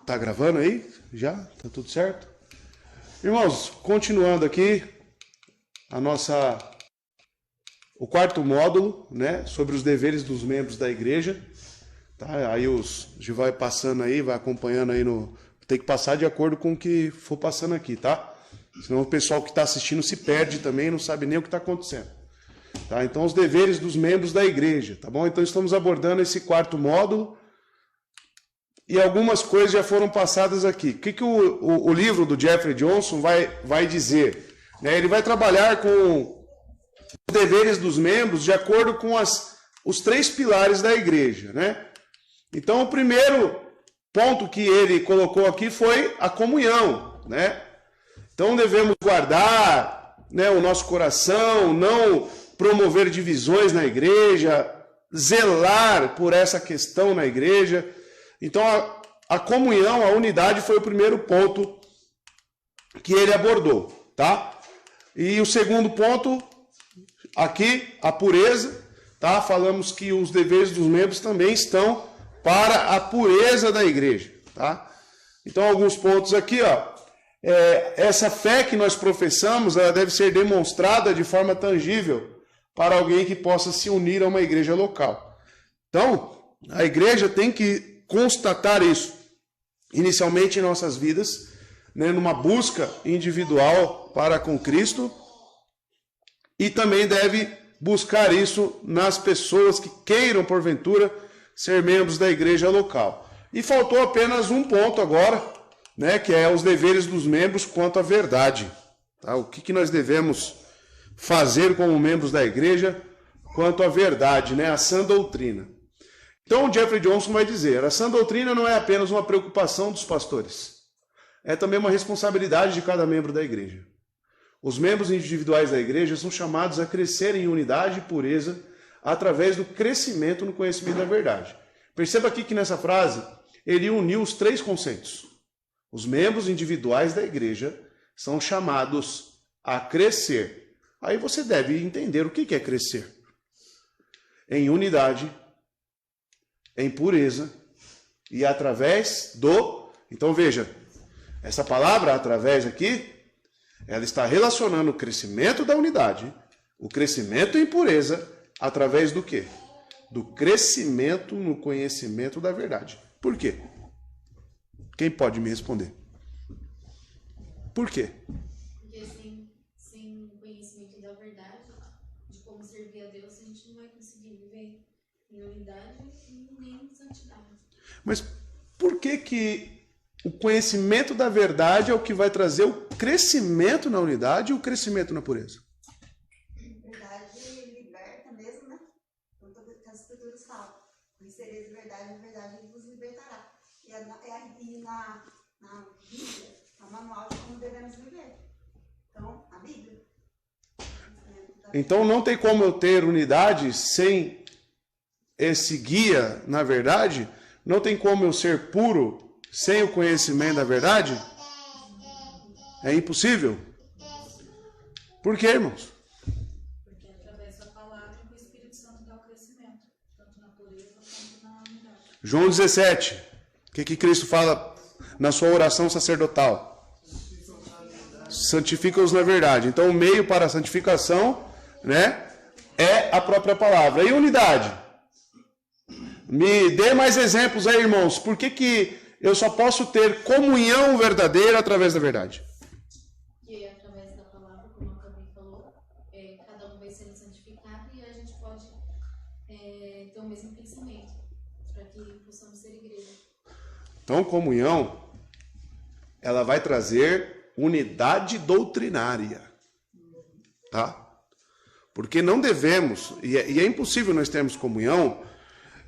Tá gravando aí? Já? Tá tudo certo? Irmãos, continuando aqui o quarto módulo, né, sobre os deveres dos membros da igreja. Tá? Aí a gente vai passando aí, vai acompanhando aí tem que passar de acordo com o que for passando aqui, tá? Senão o pessoal que está assistindo se perde também, não sabe nem o que está acontecendo. Tá? Então, os deveres dos membros da igreja, tá bom? Então, estamos abordando esse quarto módulo e algumas coisas já foram passadas aqui. O que o livro do Jeffrey Johnson vai dizer? Né? Ele vai trabalhar com os deveres dos membros de acordo com os três pilares da igreja, né? Então, o primeiro ponto que ele colocou aqui foi a comunhão, né? Então, devemos guardar, né, o nosso coração, não promover divisões na igreja, zelar por essa questão na igreja. Então, a comunhão, a unidade foi o primeiro ponto que ele abordou, tá? E o segundo ponto, aqui, a pureza, tá? Falamos que os deveres dos membros também estão para a pureza da igreja, tá? Então, alguns pontos aqui, ó. Essa fé que nós professamos, ela deve ser demonstrada de forma tangível para alguém que possa se unir a uma igreja local. Então, a igreja tem que constatar isso, inicialmente em nossas vidas, né, numa busca individual para com Cristo, e também deve buscar isso nas pessoas que queiram, porventura, ser membros da igreja local. E faltou apenas um ponto agora, né, que é os deveres dos membros quanto à verdade. Tá? O que nós devemos fazer como membros da igreja quanto à verdade, né, a sã doutrina. Então, o Jeffrey Johnson vai dizer, a sã doutrina não é apenas uma preocupação dos pastores, é também uma responsabilidade de cada membro da igreja. Os membros individuais da igreja são chamados a crescer em unidade e pureza através do crescimento no conhecimento da verdade. Perceba aqui que nessa frase, ele uniu os três conceitos. Os membros individuais da igreja são chamados a crescer. Aí você deve entender o que é crescer. Em unidade, em pureza e através do... Então veja, essa palavra através aqui, ela está relacionando o crescimento da unidade, o crescimento em pureza, através do quê? Do crescimento no conhecimento da verdade. Por quê? Quem pode me responder? Por quê? Porque sem conhecimento da verdade, de como servir a Deus, a gente não vai conseguir viver em unidade e nem em santidade. Mas por que o conhecimento da verdade é o que vai trazer o crescimento na unidade e o crescimento na pureza? A verdade liberta mesmo, né? Como todas as escrituras falam. Conhecereis a verdade vos libertará. E na Bíblia, é um manual de como devemos viver. Então, a Bíblia. Então não tem como eu ter unidade sem esse guia na verdade? Não tem como eu ser puro sem o conhecimento da verdade? É impossível. Por quê, irmãos? Porque através da palavra que o Espírito Santo dá o crescimento, tanto na pureza quanto na unidade. João 17. O que Cristo fala na sua oração sacerdotal? Santifica-os na verdade. Então, o meio para a santificação, né, é a própria palavra. E unidade? Me dê mais exemplos aí, irmãos. Por que eu só posso ter comunhão verdadeira através da verdade? Que através da palavra, como a Camille falou, cada um vai sendo santificado e a gente pode ter o mesmo pensamento, para que possamos ser igreja. Então, comunhão, ela vai trazer unidade doutrinária, tá? Porque não devemos, e é impossível nós termos comunhão,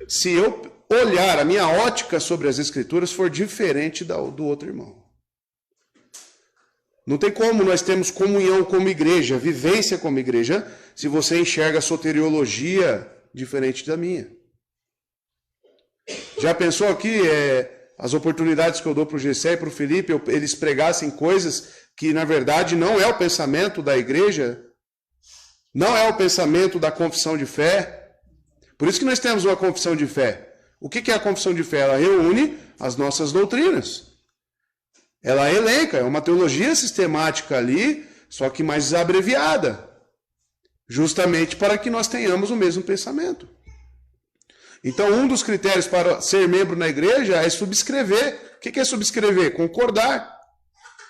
se eu olhar, a minha ótica sobre as Escrituras for diferente do outro irmão. Não tem como nós termos comunhão como igreja, vivência como igreja, se você enxerga a soteriologia diferente da minha. Já pensou aqui as oportunidades que eu dou para o Gessé e para o Felipe, eles pregassem coisas que na verdade não é o pensamento da igreja, não é o pensamento da confissão de fé. Por isso que nós temos uma confissão de fé. O que é a confissão de fé? Ela reúne as nossas doutrinas. ela elenca, é uma teologia sistemática ali, só que mais abreviada, justamente para que nós tenhamos o mesmo pensamento. Então, um dos critérios para ser membro na igreja é subscrever. O que é subscrever? Concordar.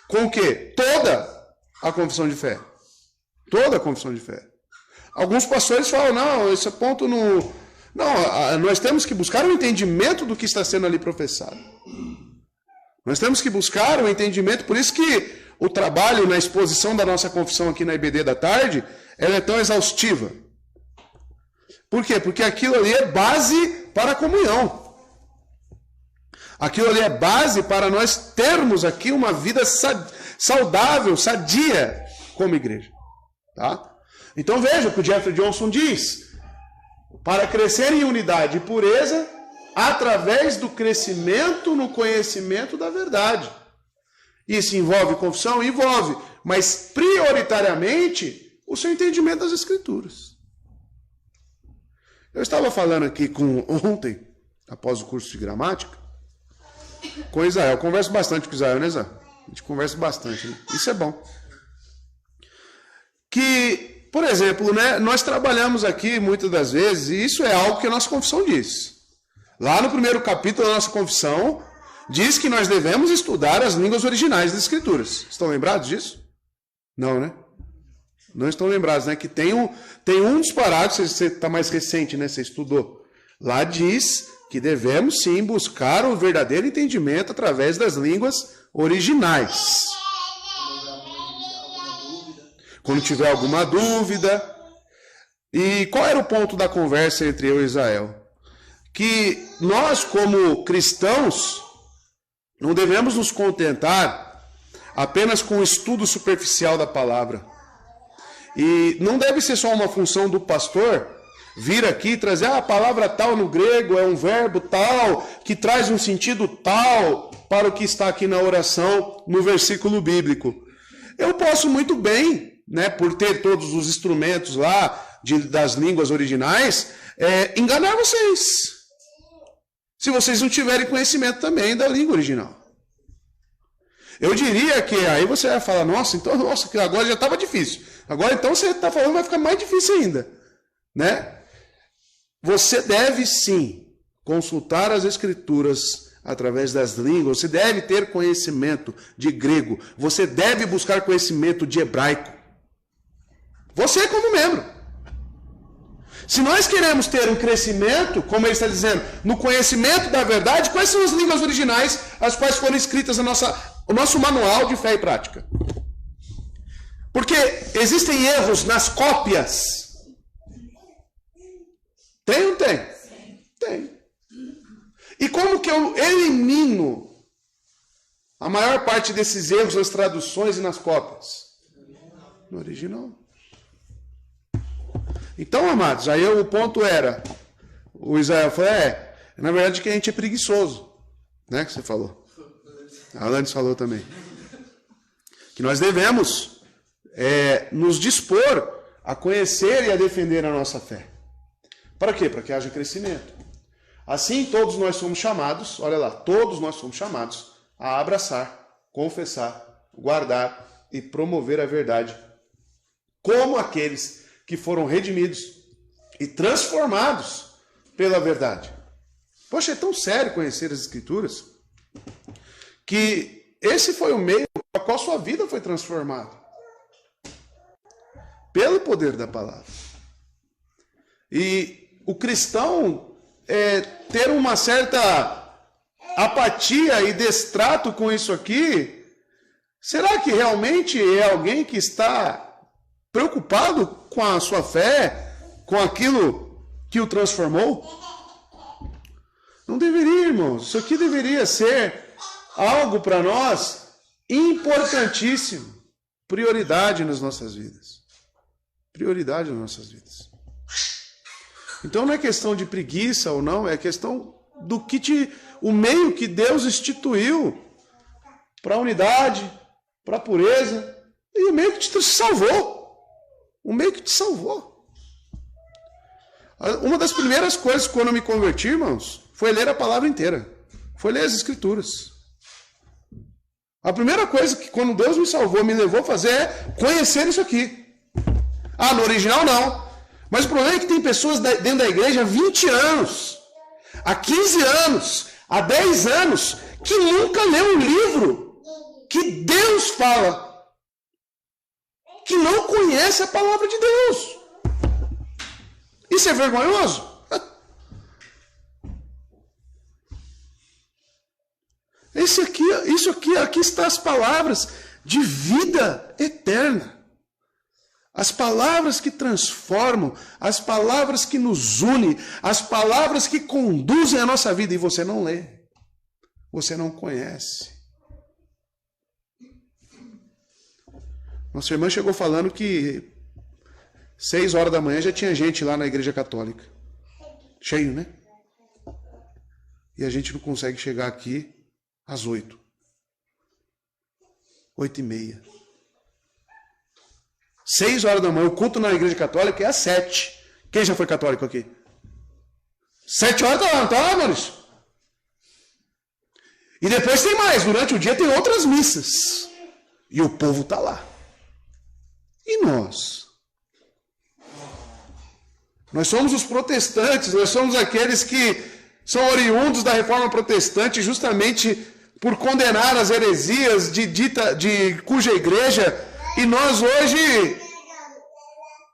Com o quê? Toda a confissão de fé. Toda a confissão de fé. Alguns pastores falam, não, esse ponto não... Não, nós temos que buscar o entendimento do que está sendo ali professado. Nós temos que buscar o entendimento, por isso que o trabalho na exposição da nossa confissão aqui na IBD da tarde, ela é tão exaustiva. Por quê? Porque aquilo ali é base para a comunhão. Aquilo ali é base para nós termos aqui uma vida saudável, sadia, como igreja. Tá? Então veja o que o Jeffrey Johnson diz. Para crescer em unidade e pureza, através do crescimento no conhecimento da verdade. Isso envolve confissão? Envolve. Mas prioritariamente o seu entendimento das Escrituras. Eu estava falando aqui ontem, após o curso de gramática, com Israel. Eu converso bastante com Israel, né, Israel? A gente conversa bastante, né? Isso é bom. Que, por exemplo, né, nós trabalhamos aqui muitas das vezes, e isso é algo que a nossa confissão diz. Lá no primeiro capítulo da nossa confissão, diz que nós devemos estudar as línguas originais das Escrituras. Estão lembrados disso? Não, né? Não estão lembrados, né? Que tem um dos parágrafos, você está mais recente, né? Você estudou. Lá diz que devemos sim buscar o verdadeiro entendimento através das línguas originais. Quando tiver alguma dúvida. E qual era o ponto da conversa entre eu e Israel? Que nós, como cristãos, não devemos nos contentar apenas com o estudo superficial da palavra. E não deve ser só uma função do pastor vir aqui e trazer a palavra tal no grego, é um verbo tal, que traz um sentido tal para o que está aqui na oração, no versículo bíblico. Eu posso muito bem, né, por ter todos os instrumentos lá das línguas originais, enganar vocês. Se vocês não tiverem conhecimento também da língua original. Eu diria que aí você vai falar, nossa, que agora já estava difícil. Agora então você está falando vai ficar mais difícil ainda. Né? Você deve sim consultar as Escrituras através das línguas. Você deve ter conhecimento de grego. Você deve buscar conhecimento de hebraico. Você como membro. Se nós queremos ter um crescimento, como ele está dizendo, no conhecimento da verdade, quais são as línguas originais as quais foram escritas no nosso manual de fé e prática? Porque existem erros nas cópias. Tem ou não tem? Tem. E como que eu elimino a maior parte desses erros nas traduções e nas cópias? No original. Então, amados, aí o ponto era, o Israel falou, na verdade que a gente é preguiçoso, né, que você falou. A Alanis falou também. Que nós devemos nos dispor a conhecer e a defender a nossa fé. Para quê? Para que haja crescimento. Assim, todos nós somos chamados, olha lá, todos nós somos chamados a abraçar, confessar, guardar e promover a verdade, como aqueles que foram redimidos e transformados pela verdade. Poxa, é tão sério conhecer as Escrituras que esse foi o meio ao qual sua vida foi transformada. Pelo poder da palavra. E o cristão ter uma certa apatia e destrato com isso aqui, será que realmente é alguém que está preocupado com a sua fé, com aquilo que o transformou? Não deveria, irmãos. Isso aqui deveria ser algo para nós importantíssimo. Prioridade nas nossas vidas. Prioridade nas nossas vidas. Então não é questão de preguiça ou não, é questão do o meio que Deus instituiu para a unidade, para a pureza, e o meio que te salvou. O meio que te salvou. Uma das primeiras coisas quando eu me converti, irmãos, foi ler a palavra inteira. Foi ler as Escrituras. A primeira coisa que quando Deus me salvou, me levou a fazer é conhecer isso aqui. Ah, no original não. Mas o problema é que tem pessoas dentro da igreja há 20 anos, há 15 anos, há 10 anos, que nunca leu um livro que Deus fala, que não conhece a palavra de Deus. Isso é vergonhoso? Aqui está as palavras de vida eterna. As palavras que transformam, as palavras que nos unem, as palavras que conduzem a nossa vida. E você não lê. Você não conhece. Nossa irmã chegou falando que 6 horas da manhã já tinha gente lá na igreja católica. Cheio, né? E a gente não consegue chegar aqui às 8. 8h30. 6 horas da manhã, o culto na igreja católica é às 7. Quem já foi católico aqui? 7 horas tá lá, não tá lá, Maurício? E depois tem mais, durante o dia tem outras missas. E o povo tá lá. E nós? Nós somos os protestantes, nós somos aqueles que são oriundos da reforma protestante justamente por condenar as heresias de cuja igreja. E nós hoje,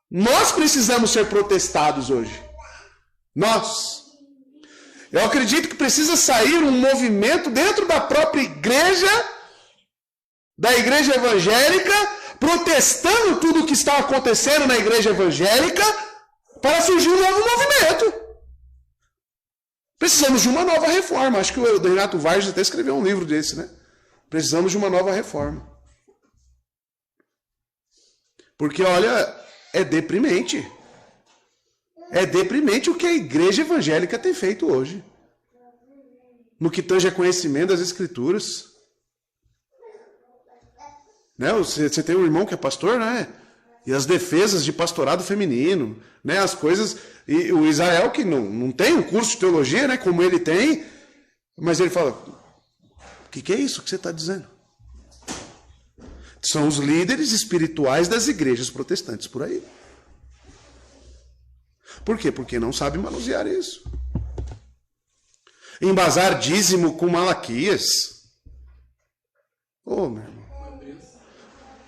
nós precisamos ser protestados hoje. Nós. Eu acredito que precisa sair um movimento dentro da própria igreja, da igreja evangélica, protestando tudo o que está acontecendo na igreja evangélica, para surgir um novo movimento. Precisamos de uma nova reforma. Acho que o Renato Vargas até escreveu um livro desse, né? Precisamos de uma nova reforma. Porque, olha, é deprimente. É deprimente o que a igreja evangélica tem feito hoje. No que tange a conhecimento das Escrituras. Né? Você tem um irmão que é pastor, né? E as defesas de pastorado feminino, né? As coisas... E o Israel, que não tem um curso de teologia, né? Como ele tem, mas ele fala, o que é isso que você está dizendo? São os líderes espirituais das igrejas protestantes por aí. Por quê? Porque não sabem manusear isso. Embasar dízimo com Malaquias. Ô, meu irmão.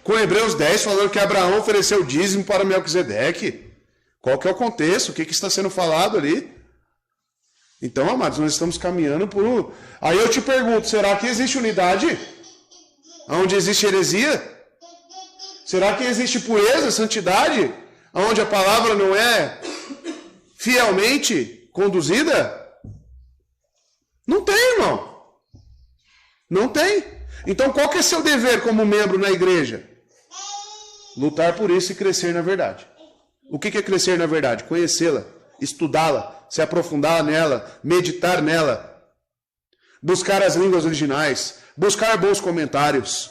Com Hebreus 10 falando que Abraão ofereceu dízimo para Melquisedeque. Qual que é o contexto? O que está sendo falado ali? Então, amados, nós estamos caminhando por... Aí eu te pergunto, será que existe unidade? Onde existe heresia? Será que existe pureza, santidade? Onde a palavra não é fielmente conduzida? Não tem, irmão. Não tem. Então, qual que é seu dever como membro na igreja? Lutar por isso e crescer na verdade. O que é crescer na verdade? Conhecê-la, estudá-la, se aprofundar nela, meditar nela, buscar as línguas originais, buscar bons comentários.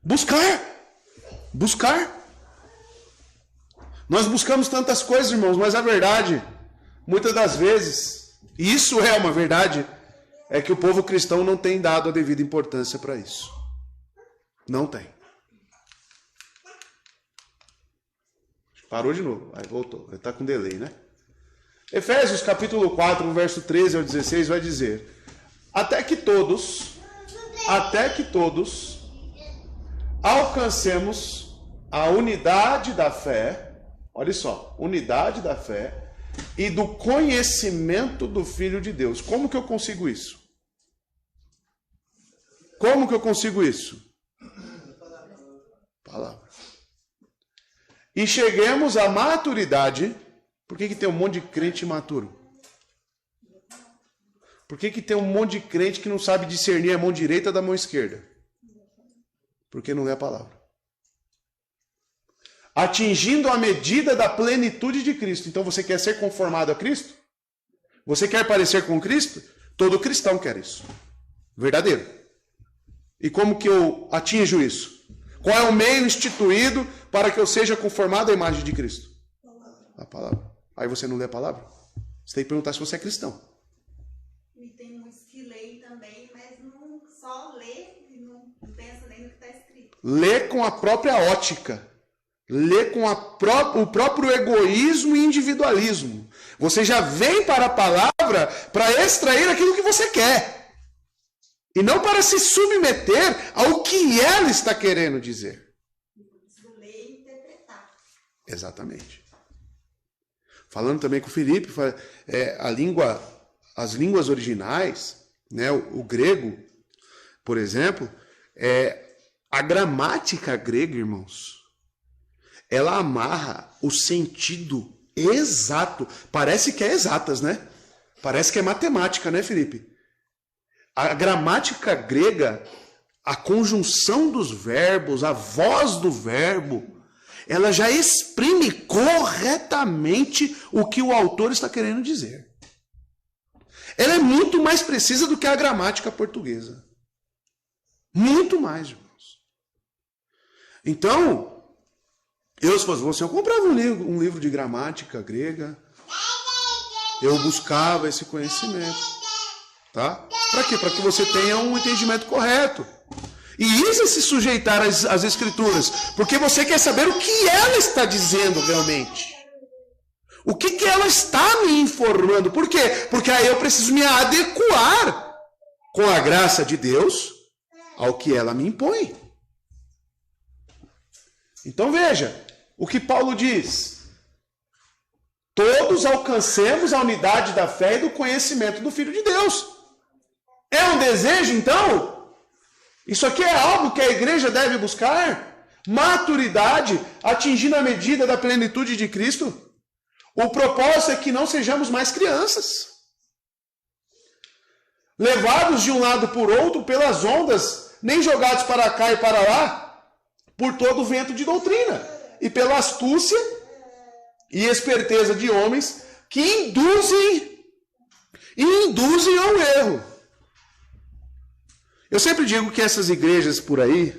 Buscar. Nós buscamos tantas coisas, irmãos, mas a verdade, muitas das vezes, e isso é uma verdade, é que o povo cristão não tem dado a devida importância para isso. Não tem. Parou de novo. Aí voltou. Ele está com delay, né? Efésios capítulo 4, verso 13 ao 16 vai dizer: Até que todos alcancemos a unidade da fé, olha só, unidade da fé e do conhecimento do Filho de Deus. Como que eu consigo isso? Como que eu consigo isso? Palavra. E cheguemos à maturidade. Por que tem um monte de crente imaturo? Por que tem um monte de crente que não sabe discernir a mão direita da mão esquerda? Porque não lê a palavra. Atingindo a medida da plenitude de Cristo. Então você quer ser conformado a Cristo? Você quer parecer com Cristo? Todo cristão quer isso. Verdadeiro. E como que eu atinjo isso? Qual é o meio instituído para que eu seja conformado à imagem de Cristo? A palavra. Aí você não lê a palavra? Você tem que perguntar se você é cristão. E tem uns que leem também, mas não lê com a própria ótica. Lê com o próprio egoísmo e individualismo. Você já vem para a palavra para extrair aquilo que você quer. E não para se submeter ao que ela está querendo dizer. Ler e interpretar. Exatamente. Falando também com o Felipe, as línguas originais, né, o grego, por exemplo, a gramática grega, irmãos, ela amarra o sentido exato. Parece que é exatas, né? Parece que é matemática, né, Felipe? A gramática grega, a conjunção dos verbos, a voz do verbo, ela já exprime corretamente o que o autor está querendo dizer. Ela é muito mais precisa do que a gramática portuguesa. Muito mais, irmãos. Então, se fosse você, eu comprava um livro de gramática grega. Eu buscava esse conhecimento. Tá? Para quê? Para que você tenha um entendimento correto. E isso é se sujeitar às escrituras. Porque você quer saber o que ela está dizendo realmente. O que ela está me informando. Por quê? Porque aí eu preciso me adequar com a graça de Deus ao que ela me impõe. Então veja, o que Paulo diz: todos alcancemos a unidade da fé e do conhecimento do Filho de Deus. É um desejo, então? Isso aqui é algo que a igreja deve buscar? Maturidade, atingindo a medida da plenitude de Cristo. O propósito é que não sejamos mais crianças, levados de um lado por outro pelas ondas, nem jogados para cá e para lá, por todo o vento de doutrina, e pela astúcia e esperteza de homens que induzem ao erro. Eu sempre digo que essas igrejas por aí,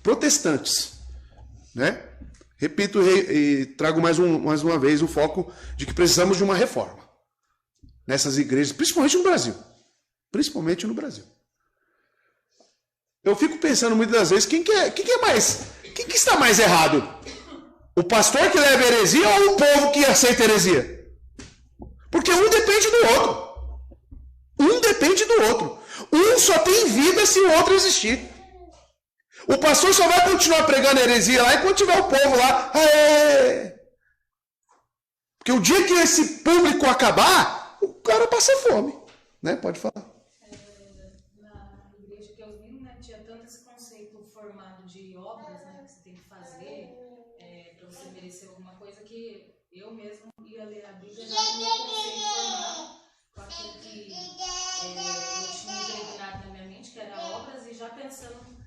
protestantes, né? Repito e trago mais uma vez o foco de que precisamos de uma reforma nessas igrejas, principalmente no Brasil. Principalmente no Brasil. Eu fico pensando muitas das vezes, quem que está mais errado? O pastor que leva heresia ou o povo que aceita heresia? Porque um depende do outro. Um depende do outro. Um só tem vida se o outro existir. O pastor só vai continuar pregando heresia lá enquanto tiver o povo lá. Aê! Porque o dia que esse público acabar, o cara passa fome. Né? Pode falar. Na igreja que eu vim, né, tinha tanto esse conceito formado de obras, né, que você tem que fazer para você merecer alguma coisa, que eu mesmo ia ler a Bíblia já com o meu conceito formado, com aquilo que eu tinha impregnado na minha mente, que era obras, e já pensando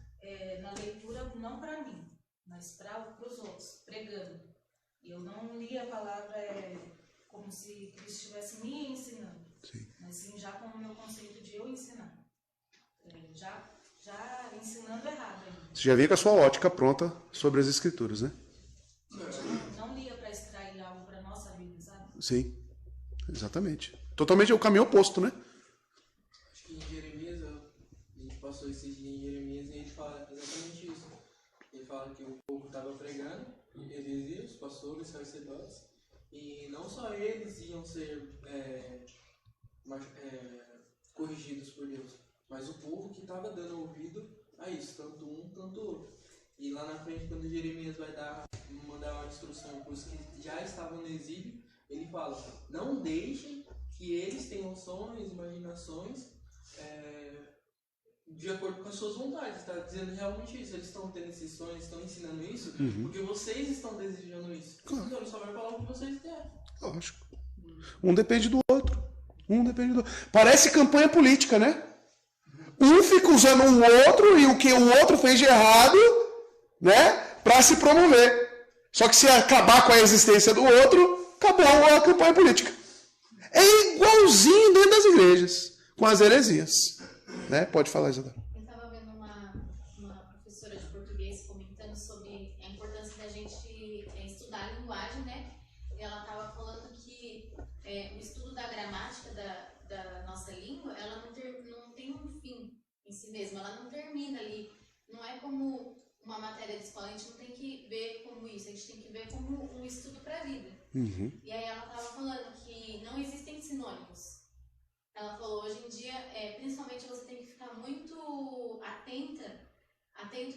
na leitura não para mim, mas para os outros, pregando. E eu não lia a palavra como se Cristo estivesse me ensinando. Sim. Mas sim já com o meu conceito de eu ensinar. Já ensinando errado ainda. Você já vê com a sua ótica pronta sobre as escrituras, né? Não lia para extrair algo para nossa vida, sabe? Sim, exatamente. Totalmente o caminho oposto, né? Acho que em Jeremias, a gente passou esses dias em Jeremias e ele fala exatamente isso. Ele fala que o povo estava pregando, heresia, os pastores, os sacerdotes, e não só eles iam ser corrigidos por Deus, mas o povo que estava dando ouvido a isso, tanto um, tanto outro. E lá na frente, quando Jeremias vai mandar uma instrução para os que já estavam no exílio, ele fala: não deixem que eles tenham sonhos, imaginações de acordo com as suas vontades. Está dizendo realmente isso. Eles estão tendo esses sonhos, estão ensinando isso, porque vocês estão desejando isso. Claro. Então ele só vai falar o que vocês querem. Lógico. Um depende do outro. Parece campanha política, né? Um fica usando o outro e o que o outro fez de errado, né? Para se promover. Só que se acabar com a existência do outro, acabou a campanha política. É igualzinho dentro das igrejas, com as heresias. Né? Pode falar, Isadora. Eu estava vendo uma professora de português comentando sobre a importância da gente estudar a linguagem, né? E ela estava falando que o estudo da gramática da nossa língua, ela não tem um fim em si mesma, ela não termina ali. Não é como uma matéria de escola, a gente não tem que ver como isso, a gente tem que ver como um estudo para a vida. E aí ela estava falando que não existem sinônimos. Ela falou, hoje em dia, principalmente você tem que ficar muito atento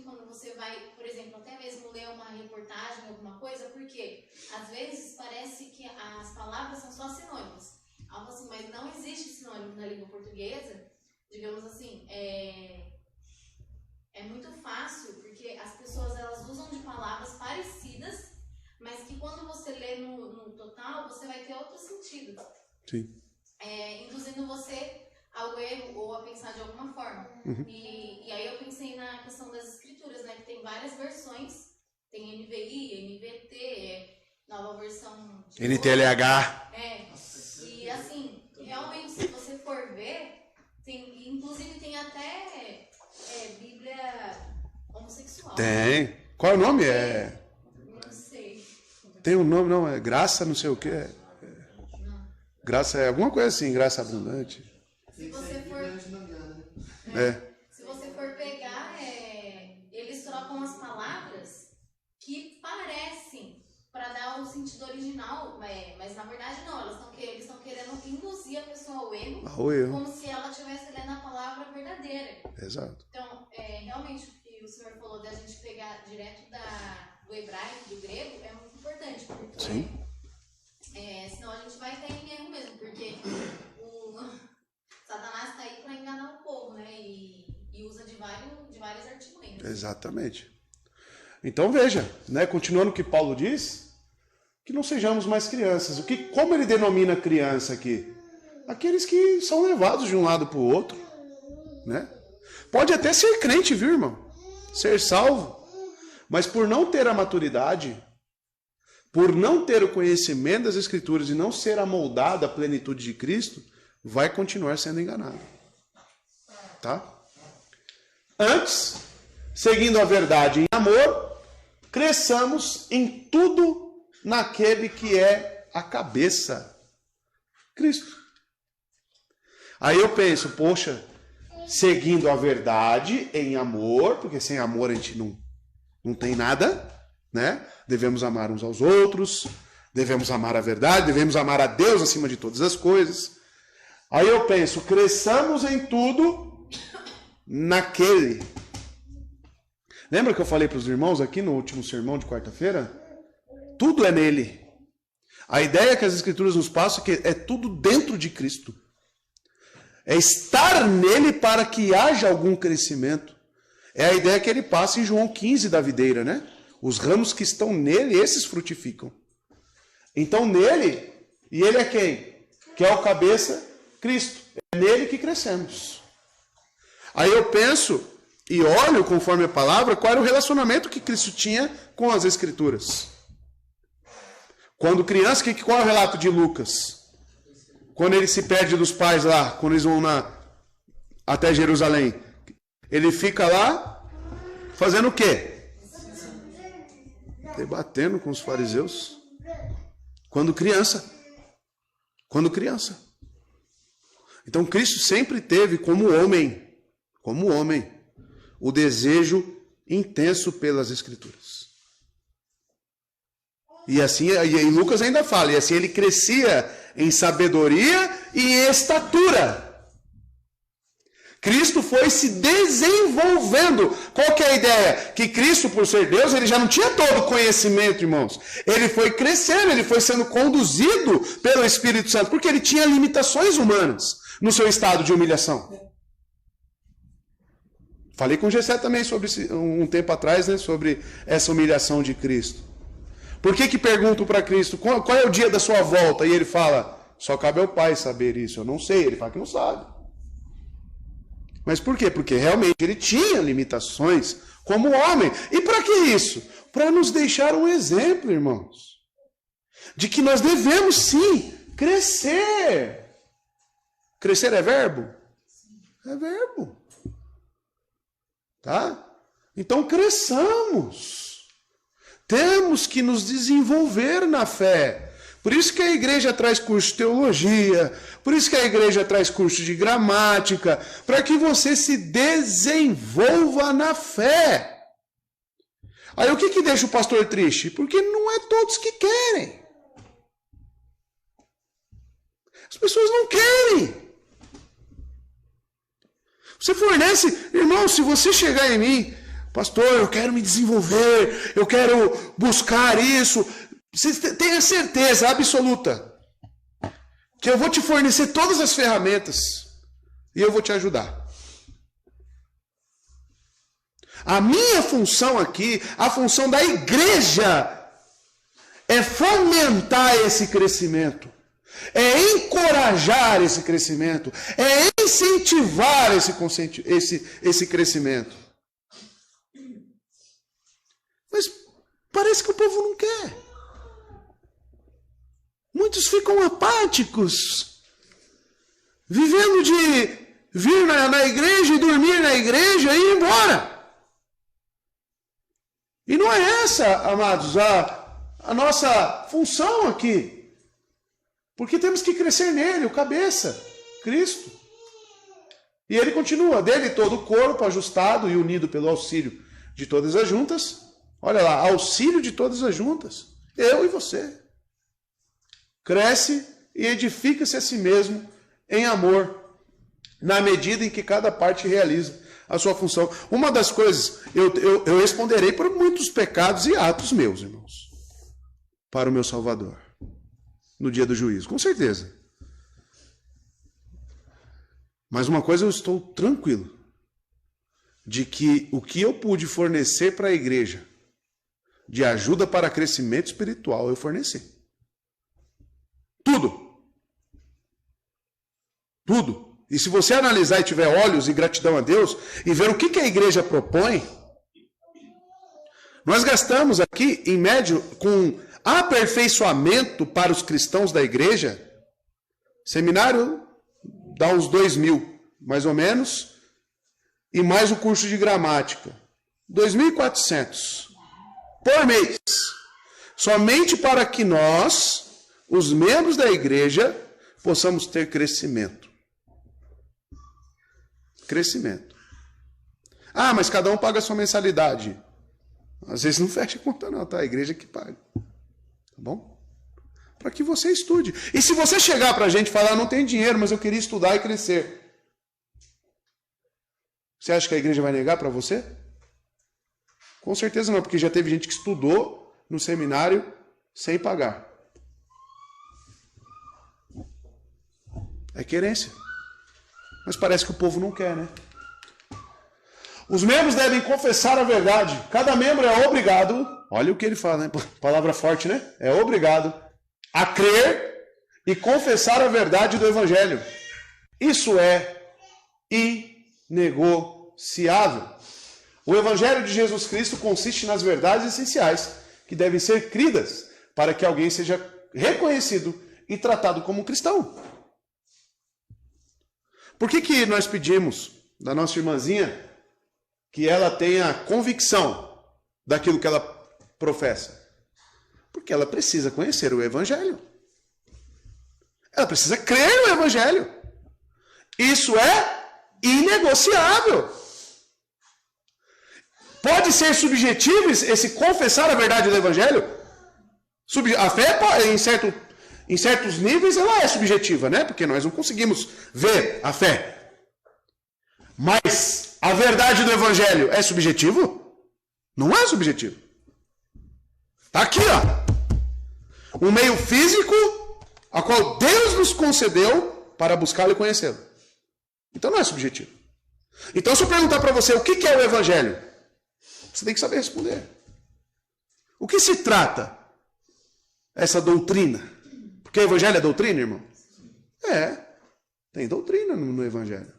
quando você vai, por exemplo, até mesmo ler uma reportagem, alguma coisa, porque às vezes parece que as palavras são só sinônimos. Algo assim, mas não existe sinônimo na língua portuguesa, digamos assim, é muito fácil, porque as pessoas elas usam de palavras parecidas, mas que quando você lê no total, você vai ter outro sentido. Sim. Induzindo você ao erro ou a pensar de alguma forma. E aí eu pensei na questão das escrituras, né? Que tem várias versões. Tem NVI, NVT, nova versão... de NTLH. E assim, realmente, se você for ver, inclusive tem até Bíblia homossexual. Tem. Qual é o nome? Não sei. Tem um nome, não? É graça, não sei o quê. Graça é alguma coisa assim, graça abundante. Se você for pegar, eles trocam as palavras que parecem para dar o sentido original, mas na verdade não, eles estão querendo induzir a pessoa ao erro, como se ela estivesse lendo a palavra verdadeira. Exato. Então, realmente, o que o senhor falou da gente pegar direto do hebraico, do grego, é muito importante, porque senão a gente vai cair em erro mesmo, porque o Satanás está aí para enganar o povo, né? E usa de várias artimanhas. Exatamente. Então veja, né, continuando o que Paulo diz, que não sejamos mais crianças. Como ele denomina criança aqui? Aqueles que são levados de um lado para o outro, né? Pode até ser crente, viu, irmão? Ser salvo. Mas por não ter a maturidade, por não ter o conhecimento das Escrituras e não ser amoldado à plenitude de Cristo, vai continuar sendo enganado. Tá? Antes, seguindo a verdade em amor, cresçamos em tudo naquele que é a cabeça, Cristo. Aí eu penso, poxa, seguindo a verdade em amor, porque sem amor a gente não tem nada, né? Devemos amar uns aos outros, devemos amar a verdade, devemos amar a Deus acima de todas as coisas. Aí eu penso, cresçamos em tudo naquele. Lembra que eu falei para os irmãos aqui no último sermão de quarta-feira? Tudo é nele. A ideia que as Escrituras nos passam é que é tudo dentro de Cristo. É estar nele para que haja algum crescimento. É a ideia que ele passa em João 15 da videira, né? Os ramos que estão nele, esses frutificam. Então nele, e ele é quem? Que é o cabeça, Cristo. É nele que crescemos. Aí eu penso e olho, conforme a palavra, qual era o relacionamento que Cristo tinha com as Escrituras. Quando criança, qual é o relato de Lucas? Quando ele se perde dos pais lá, quando eles vão até Jerusalém. Ele fica lá fazendo o quê? Debatendo com os fariseus. Quando criança. Então Cristo sempre teve como homem, o desejo intenso pelas Escrituras. E assim, e Lucas ainda fala, e assim ele crescia em sabedoria e em estatura. Cristo foi se desenvolvendo. Qual que é a ideia? Que Cristo, por ser Deus, ele já não tinha todo o conhecimento, irmãos. Ele foi crescendo, ele foi sendo conduzido pelo Espírito Santo, porque ele tinha limitações humanas no seu estado de humilhação. Falei com o Gessé também sobre um tempo atrás, né, sobre essa humilhação de Cristo. Por que pergunto para Cristo, qual é o dia da sua volta? E ele fala, só cabe ao Pai saber isso. Eu não sei. Ele fala que não sabe. Mas por quê? Porque realmente ele tinha limitações como homem. E para que isso? Para nos deixar um exemplo, irmãos. De que nós devemos sim crescer. Crescer é verbo? É verbo. Tá? Então cresçamos. Temos que nos desenvolver na fé. Por isso que a igreja traz curso de teologia, por isso que a igreja traz curso de gramática, para que você se desenvolva na fé. Aí o que deixa o pastor triste? Porque não é todos que querem. As pessoas não querem. Você fornece, irmão, se você chegar em mim, pastor, eu quero me desenvolver, eu quero buscar isso, você tenha certeza absoluta que eu vou te fornecer todas as ferramentas e eu vou te ajudar. A minha função aqui, a função da igreja, é fomentar esse crescimento, é encorajar esse crescimento, é incentivar esse crescimento. Mas parece que o povo não quer. Muitos ficam apáticos, vivendo de vir na igreja e dormir na igreja e ir embora. E não é essa, amados, a nossa função aqui. Porque temos que crescer nele, o cabeça, Cristo. E ele continua, dele todo o corpo ajustado e unido pelo auxílio de todas as juntas. Olha lá, auxílio de todas as juntas. Eu e você. Cresce e edifica-se a si mesmo em amor, na medida em que cada parte realiza a sua função. Uma das coisas, eu responderei por muitos pecados e atos meus, irmãos, para o meu Salvador, no dia do juízo, com certeza. Mas uma coisa eu estou tranquilo, de que o que eu pude fornecer para a igreja, de ajuda para crescimento espiritual, eu forneci. Tudo. Tudo. E se você analisar e tiver olhos e gratidão a Deus, e ver o que a igreja propõe, nós gastamos aqui, em médio, com aperfeiçoamento para os cristãos da igreja, seminário dá uns 2.000, mais ou menos, e mais o curso de gramática. 2.400 por mês. Somente para que nós, os membros da igreja, possamos ter crescimento. Crescimento. Ah, mas cada um paga a sua mensalidade. Às vezes não fecha a conta não, tá? A igreja que paga. Tá bom? Para que você estude. E se você chegar para a gente e falar, não tenho dinheiro, mas eu queria estudar e crescer. Você acha que a igreja vai negar para você? Com certeza não, porque já teve gente que estudou no seminário sem pagar. É querência. Mas parece que o povo não quer, né? Os membros devem confessar a verdade. Cada membro é obrigado, olha o que ele fala, né? Palavra forte, né? É obrigado a crer e confessar a verdade do Evangelho. Isso é inegociável. O Evangelho de Jesus Cristo consiste nas verdades essenciais que devem ser cridas para que alguém seja reconhecido e tratado como cristão. Por que nós pedimos da nossa irmãzinha que ela tenha convicção daquilo que ela professa? Porque ela precisa conhecer o Evangelho. Ela precisa crer no Evangelho. Isso é inegociável. Pode ser subjetivo esse confessar a verdade do Evangelho? A fé, em certos níveis, ela é subjetiva, né? Porque nós não conseguimos ver a fé. Mas a verdade do Evangelho é subjetivo? Não é subjetivo. Está aqui, ó. Um meio físico a qual Deus nos concedeu para buscá-lo e conhecê-lo. Então não é subjetivo. Então se eu perguntar para você o que é o Evangelho, você tem que saber responder. O que se trata essa doutrina? Porque o Evangelho é doutrina, irmão? É. Tem doutrina no Evangelho.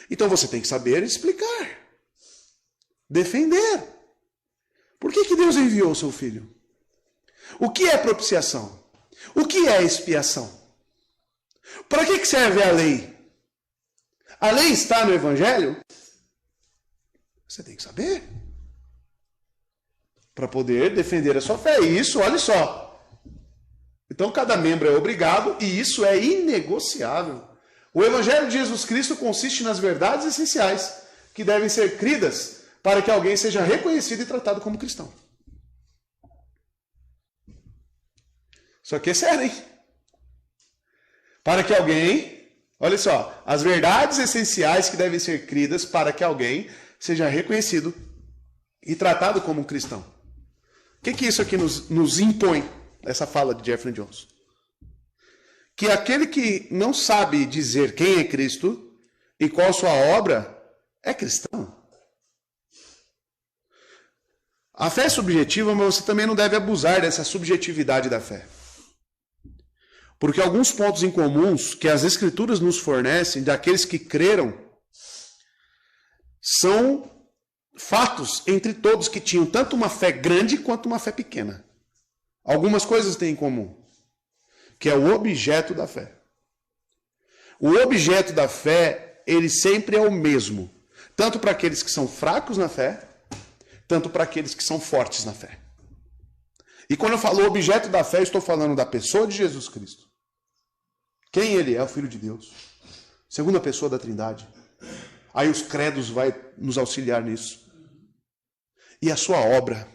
Então você tem que saber explicar. Defender. Por que Deus enviou o seu Filho? O que é propiciação? O que é expiação? Para que serve a lei? A lei está no Evangelho? Você tem que saber. Para poder defender a sua fé. E isso, olha só. Então cada membro é obrigado e isso é inegociável. O Evangelho de Jesus Cristo consiste nas verdades essenciais que devem ser cridas para que alguém seja reconhecido e tratado como cristão. Isso aqui é sério, hein? Para que alguém, olha só, as verdades essenciais que devem ser cridas para que alguém seja reconhecido e tratado como um cristão. O que isso aqui nos impõe, essa fala de Jeffrey Johnson? Que aquele que não sabe dizer quem é Cristo e qual sua obra é cristão. A fé é subjetiva, mas você também não deve abusar dessa subjetividade da fé. Porque alguns pontos incomuns que as Escrituras nos fornecem daqueles que creram são fatos entre todos que tinham tanto uma fé grande quanto uma fé pequena. Algumas coisas têm em comum, que é o objeto da fé. O objeto da fé, ele sempre é o mesmo, tanto para aqueles que são fracos na fé, tanto para aqueles que são fortes na fé. E quando eu falo objeto da fé, eu estou falando da pessoa de Jesus Cristo. Quem ele é? O Filho de Deus. Segunda pessoa da Trindade. Aí os credos vai nos auxiliar nisso. E a sua obra.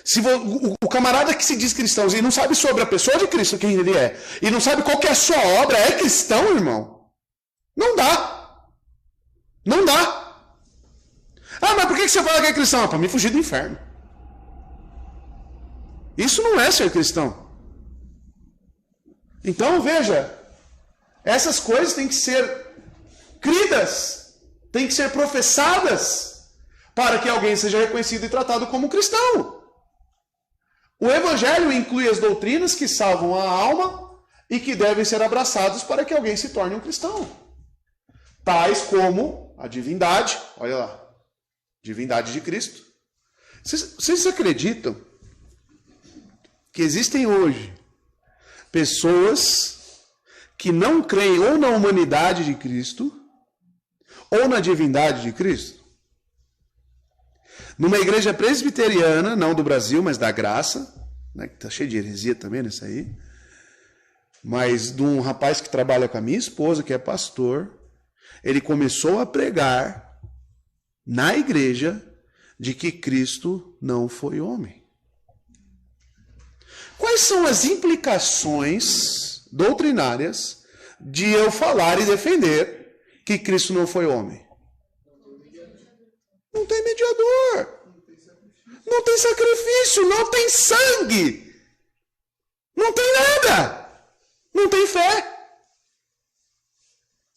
Se o camarada que se diz cristão e não sabe sobre a pessoa de Cristo, quem ele é, e não sabe qual que é a sua obra, é cristão, irmão? Não dá. Não dá. Ah, mas por que você fala que é cristão? Ah, para me fugir do inferno. Isso não é ser cristão. Então, veja, essas coisas têm que ser cridas, têm que ser professadas, para que alguém seja reconhecido e tratado como cristão. O Evangelho inclui as doutrinas que salvam a alma e que devem ser abraçados para que alguém se torne um cristão. Tais como a divindade, olha lá, divindade de Cristo. Vocês acreditam que existem hoje pessoas que não creem ou na humanidade de Cristo ou na divindade de Cristo? Numa igreja presbiteriana, não do Brasil, mas da Graça, né, que está cheio de heresia também nessa aí, mas de um rapaz que trabalha com a minha esposa, que é pastor, ele começou a pregar na igreja de que Cristo não foi homem. Quais são as implicações doutrinárias de eu falar e defender que Cristo não foi homem? Não tem mediador. Não tem sacrifício. Não tem sangue. Não tem nada. Não tem fé.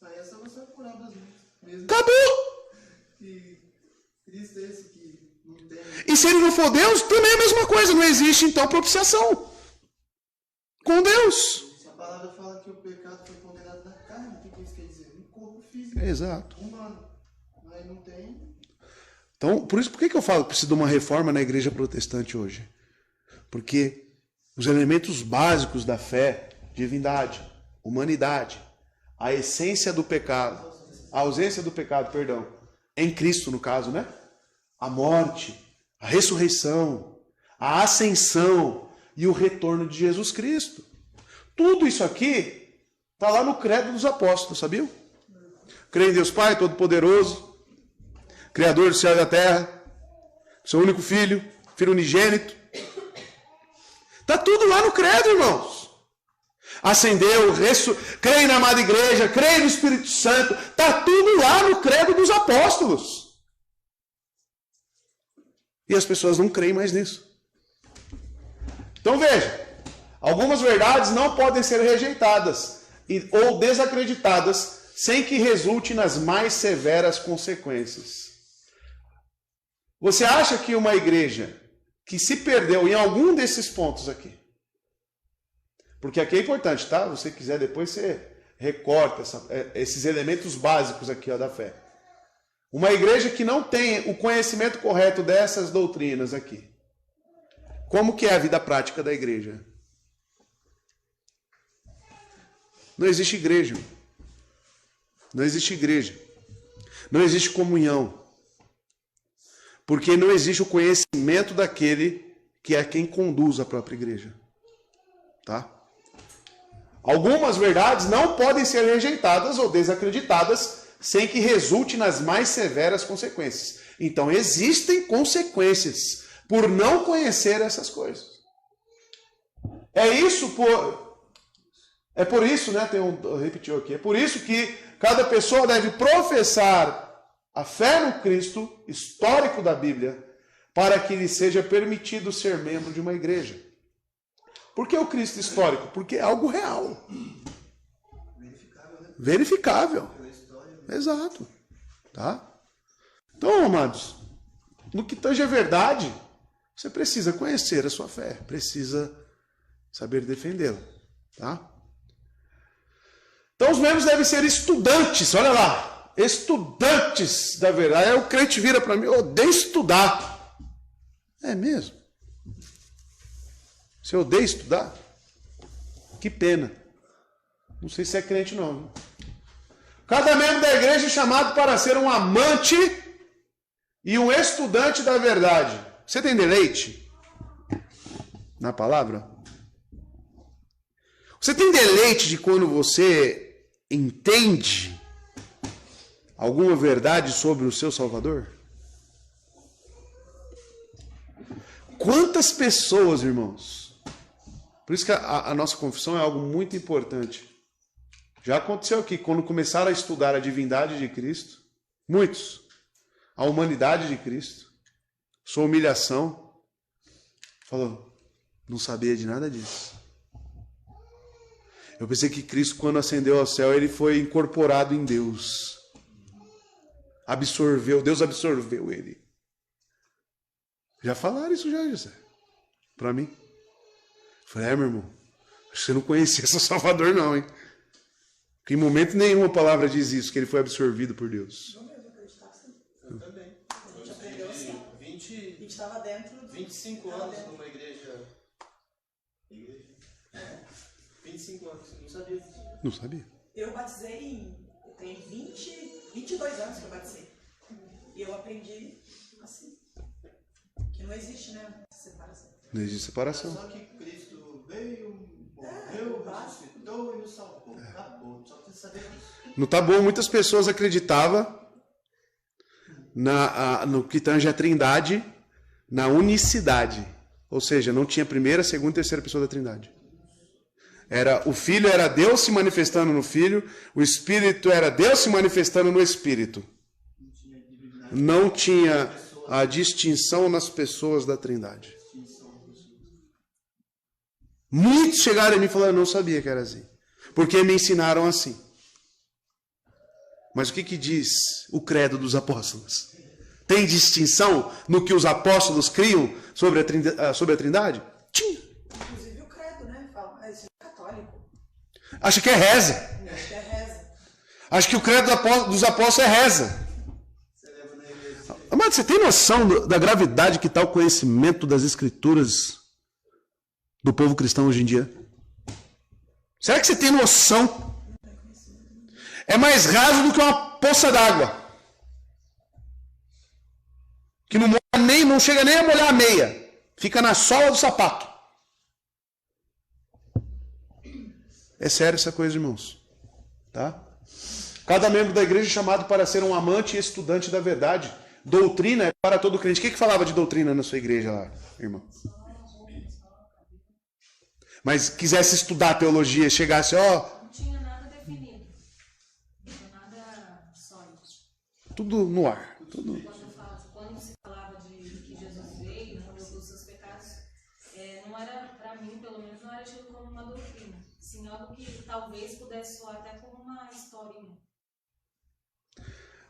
Aí é só você procurar mesmo. Acabou. E Cristo é esse que não tem. E se ele não for Deus, também é a mesma coisa. Não existe, então, propiciação com Deus. Se a palavra fala que o pecado foi condenado na carne, o que isso quer dizer? No corpo físico. Exato. Humano. Aí não tem. Então, por isso, por que eu falo que precisa de uma reforma na igreja protestante hoje? Porque os elementos básicos da fé, divindade, humanidade, a essência do pecado, a ausência do pecado, perdão, em Cristo no caso, né? A morte, a ressurreição, a ascensão e o retorno de Jesus Cristo. Tudo isso aqui está lá no credo dos apóstolos, sabiam? Creio em Deus Pai Todo-Poderoso, Criador do céu e da terra, seu único filho, filho unigênito. Está tudo lá no credo, irmãos. Ascendeu, creio na amada igreja, creio no Espírito Santo. Está tudo lá no credo dos apóstolos. E as pessoas não creem mais nisso. Então veja, algumas verdades não podem ser rejeitadas ou desacreditadas sem que resulte nas mais severas consequências. Você acha que uma igreja que se perdeu em algum desses pontos aqui, porque aqui é importante, tá? Se você quiser depois você recorta esses elementos básicos aqui, ó, da fé. Uma igreja que não tem o conhecimento correto dessas doutrinas aqui. Como que é a vida prática da igreja? Não existe igreja. Não existe igreja. Não existe comunhão. Porque não existe o conhecimento daquele que é quem conduz a própria igreja. Tá? Algumas verdades não podem ser rejeitadas ou desacreditadas sem que resulte nas mais severas consequências. Então, existem consequências por não conhecer essas coisas. É por isso, né? Repetiu aqui. É por isso que cada pessoa deve professar a fé no Cristo histórico da Bíblia, para que lhe seja permitido ser membro de uma igreja. Por que o Cristo histórico? Porque é algo real. Verificável, né? Verificável. Pela história, né? Exato. Tá? Então, amados, no que tange a verdade, você precisa conhecer a sua fé, precisa saber defendê-la. Tá? Então, os membros devem ser estudantes, olha lá, estudantes da verdade. Aí o crente vira para mim, eu odeio estudar. É mesmo? Você odeia estudar? Que pena. Não sei se é crente não. Cada membro da igreja é chamado para ser um amante e um estudante da verdade. Você tem deleite na palavra? Você tem deleite de quando você entende alguma verdade sobre o seu Salvador? Quantas pessoas, irmãos? Por isso que a nossa confissão é algo muito importante. Já aconteceu aqui, quando começaram a estudar a divindade de Cristo, muitos, a humanidade de Cristo, sua humilhação, falou, não sabia de nada disso. Eu pensei que Cristo, quando ascendeu ao céu, ele foi incorporado em Deus. Deus absorveu ele. Já falaram isso já, José? Para mim. Eu falei, meu irmão, acho que você não conhecia seu Salvador não, hein? Porque em momento nenhum a palavra diz isso, que ele foi absorvido por Deus. Eu mesmo acreditava assim. Eu também. A gente aprendeu assim. A gente estava dentro. 25 anos numa igreja. 25 anos, não sabia disso. Não sabia. Eu batizei eu tenho 22 anos que eu batizei. E eu aprendi assim. Que não existe, né? Separação. Não existe separação. Só que Cristo veio, morreu, ressuscitou e nos salvou. Acabou. Só precisa saber disso. No Taboão, muitas pessoas acreditavam no que tange a Trindade, na unicidade. Ou seja, não tinha primeira, segunda e terceira pessoa da Trindade. O Filho era Deus se manifestando no Filho, o Espírito era Deus se manifestando no Espírito. Não tinha a distinção nas pessoas da Trindade. Muitos chegaram a mim e falaram, eu não sabia que era assim. Porque me ensinaram assim. Mas o que diz o credo dos apóstolos? Tem distinção no que os apóstolos criam sobre a Trindade? Tinha. Inclusive o credo, né? Fala, isso é católico. Acha que é reza. Acho que é reza. Acho que o credo dos apóstolos é reza. Amado, você tem noção da gravidade que está o conhecimento das Escrituras do povo cristão hoje em dia? Será que você tem noção? É mais raso do que uma poça d'água. Que não chega nem a molhar a meia. Fica na sola do sapato. É sério essa coisa, irmãos. Tá? Cada membro da igreja é chamado para ser um amante e estudante da verdade. Doutrina é para todo crente. O que falava de doutrina na sua igreja lá, irmão? Mas quisesse estudar teologia, chegasse, Não tinha nada definido. Não tinha nada sólido. Tudo no ar. Tudo. Quando se falava de que Jesus veio, morreu pelos seus pecados, não era, para mim, pelo menos, não era tido como uma doutrina. Sim, algo que talvez pudesse soar até como uma historinha.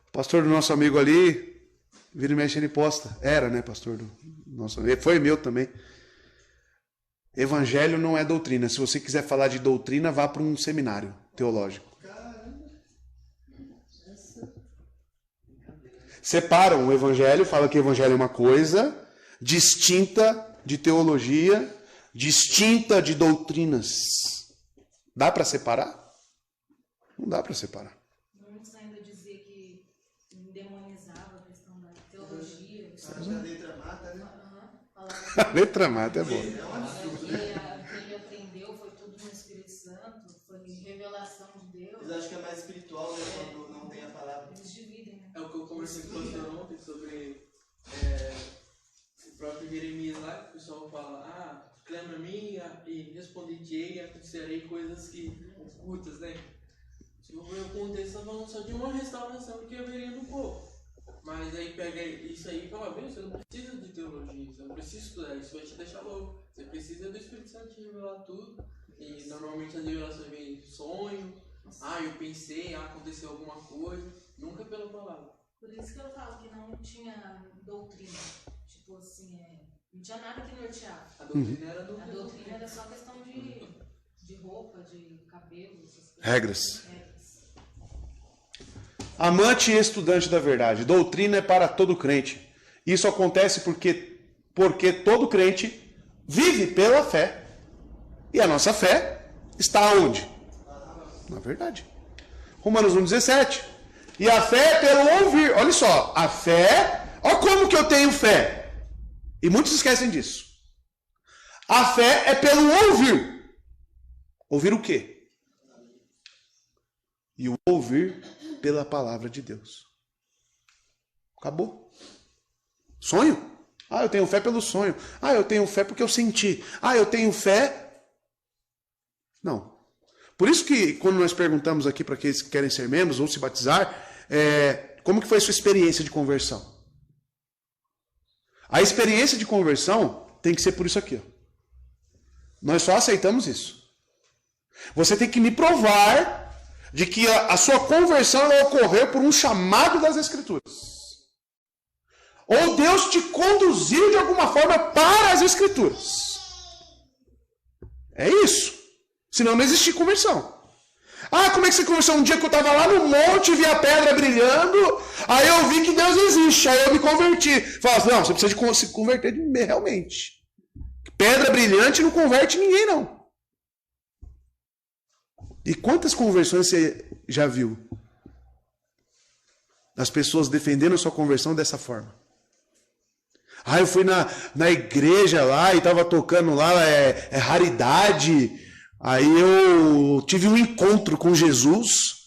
O pastor do nosso amigo ali, vira e mexe, ele posta. Era, né, pastor do nosso amigo. Foi meu também. Evangelho não é doutrina. Se você quiser falar de doutrina, vá para um seminário teológico. Separam o evangelho, fala que o evangelho é uma coisa distinta de teologia, distinta de doutrinas. Dá para separar? Não dá para separar. Muitos ainda diziam que demonizava a questão da teologia. A letra mata, né? A letra mata é boa. Que ele aprendeu foi tudo no Espírito Santo, foi revelação de Deus. Eles acham que é mais espiritual, né? Quando não tem a palavra olhando a mim e respondi e acrescentarei coisas que ocultas, né? Se eu ver o contexto, tá falando só de uma restauração que haveria no povo. Mas aí pega isso aí e fala, você não precisa de teologia, você não precisa estudar, isso vai te deixar louco. Você precisa do Espírito Santo te revelar tudo. E normalmente as revelações vêm em sonho, eu pensei, aconteceu alguma coisa, nunca pela palavra. Por isso que eu falo que não tinha doutrina. Tipo assim, não tinha nada que norteava. A doutrina era do... A doutrina era só questão de roupa, de cabelo, essas coisas. Regras. Amante e estudante da verdade. Doutrina é para todo crente. Isso acontece porque todo crente vive pela fé. E a nossa fé está onde? Na verdade. Romanos 1,17. E a fé é pelo ouvir. Olha só, a fé... Olha como que eu tenho fé. E muitos esquecem disso. A fé é pelo ouvir. Ouvir o quê? E o ouvir pela palavra de Deus. Acabou. Sonho? Eu tenho fé pelo sonho. Eu tenho fé porque eu senti. Eu tenho fé... Não. Por isso que quando nós perguntamos aqui para aqueles que querem ser membros ou se batizar, como que foi a sua experiência de conversão? A experiência de conversão tem que ser por isso aqui. Nós só aceitamos isso. Você tem que me provar de que a sua conversão ocorreu por um chamado das Escrituras. Ou Deus te conduziu de alguma forma para as Escrituras. É isso. Senão não existe conversão. Como é que você conversou? Um dia que eu estava lá no monte, vi a pedra brilhando, aí eu vi que Deus existe, aí eu me converti. Fala, não, você precisa se converter realmente. Pedra brilhante não converte ninguém, não. E quantas conversões você já viu? As pessoas defendendo a sua conversão dessa forma. Eu fui na igreja lá e estava tocando lá, raridade. Aí eu tive um encontro com Jesus,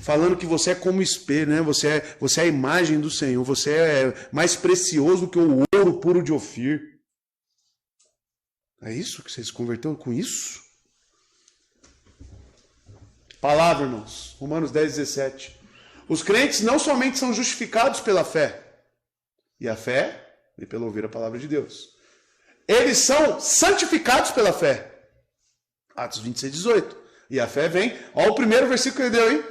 falando que você é como espelho, né? Você é a imagem do Senhor, você é mais precioso que o ouro puro de Ofir. É isso que você se converteu com isso? Palavra, irmãos. Romanos 10:17. Os crentes não somente são justificados pela fé, e a fé vem pelo ouvir a palavra de Deus. Eles são santificados pela fé. Atos 26:18. E a fé vem... Olha o primeiro versículo que ele deu, hein?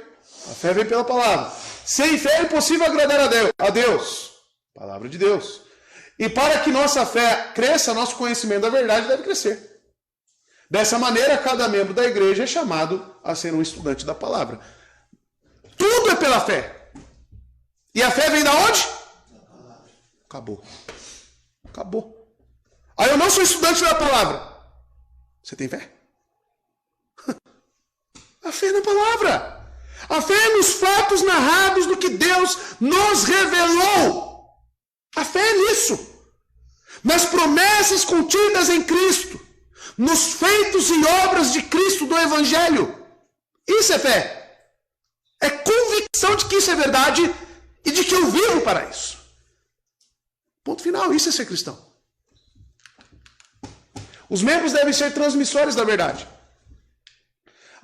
A fé vem pela palavra. Sem fé é impossível agradar a Deus. Palavra de Deus. E para que nossa fé cresça, nosso conhecimento da verdade deve crescer. Dessa maneira, cada membro da igreja é chamado a ser um estudante da palavra. Tudo é pela fé. E a fé vem da onde? Acabou. Acabou. Eu não sou estudante da palavra. Você tem fé? A fé na palavra. A fé é nos fatos narrados do que Deus nos revelou. A fé é nisso. Nas promessas contidas em Cristo. Nos feitos e obras de Cristo do Evangelho. Isso é fé. É convicção de que isso é verdade e de que eu vivo para isso. Ponto final. Isso é ser cristão. Os membros devem ser transmissores da verdade.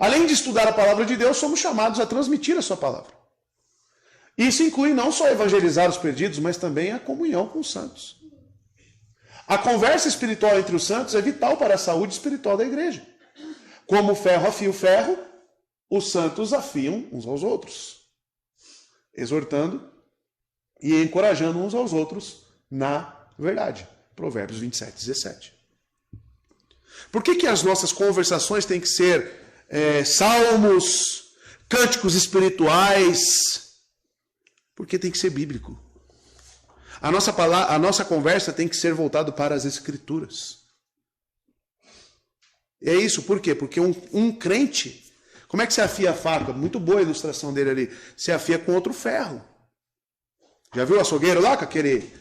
Além de estudar a palavra de Deus, somos chamados a transmitir a sua palavra. Isso inclui não só evangelizar os perdidos, mas também a comunhão com os santos. A conversa espiritual entre os santos é vital para a saúde espiritual da igreja. Como o ferro afia o ferro, os santos afiam uns aos outros, exortando e encorajando uns aos outros na verdade. Provérbios 27:17. Por que as nossas conversações têm que ser salmos, cânticos espirituais? Porque tem que ser bíblico. A nossa conversa tem que ser voltada para as Escrituras. E é isso, por quê? Porque um crente, como é que se afia a faca? Muito boa a ilustração dele ali. Se afia com outro ferro. Já viu o açougueiro lá com aquele...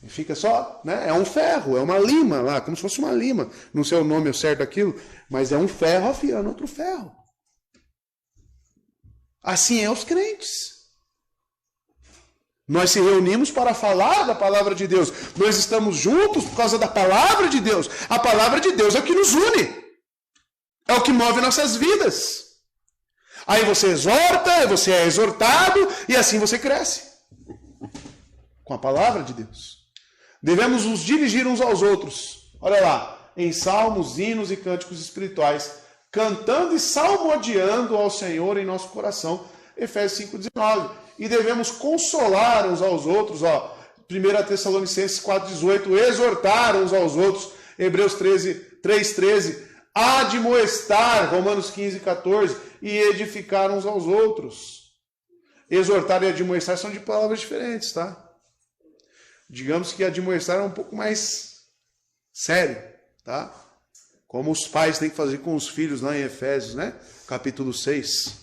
Fica só, né? É um ferro, é uma lima lá, como se fosse uma lima. Não sei o nome certo daquilo, mas é um ferro afiando outro ferro. Assim é os crentes. Nós se reunimos para falar da palavra de Deus. Nós estamos juntos por causa da palavra de Deus. A palavra de Deus é o que nos une. É o que move nossas vidas. Aí você exorta, você é exortado e assim você cresce. Com a palavra de Deus. Devemos nos dirigir uns aos outros. Olha lá, em salmos, hinos e cânticos espirituais, cantando e salmodiando ao Senhor em nosso coração. Efésios 5,19. E devemos consolar uns aos outros, 1 Tessalonicenses 4,18, exortar uns aos outros, Hebreus 3,13, admoestar, Romanos 15,14, e edificar uns aos outros. Exortar e admoestar são de palavras diferentes, tá? Digamos que admoestar é um pouco mais sério, tá? Como os pais têm que fazer com os filhos lá em Efésios, né? Capítulo 6.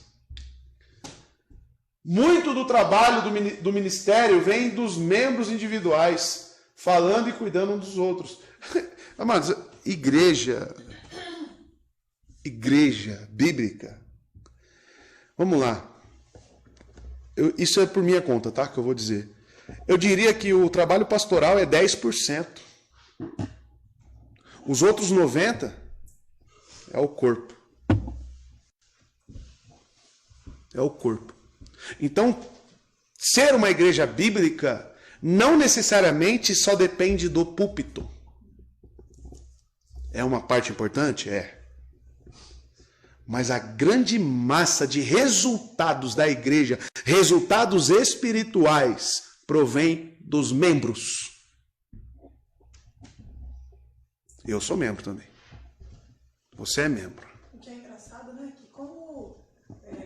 Muito do trabalho do ministério vem dos membros individuais, falando e cuidando uns dos outros. Amados, igreja bíblica. Vamos lá. Isso é por minha conta, tá? Que eu vou dizer. Eu diria que o trabalho pastoral é 10%. Os outros 90% é o corpo. É o corpo. Então, ser uma igreja bíblica não necessariamente só depende do púlpito. É uma parte importante? É. Mas a grande massa de resultados da igreja, resultados espirituais, provém dos membros. Eu sou membro também. Você é membro. O que é engraçado, né? Que como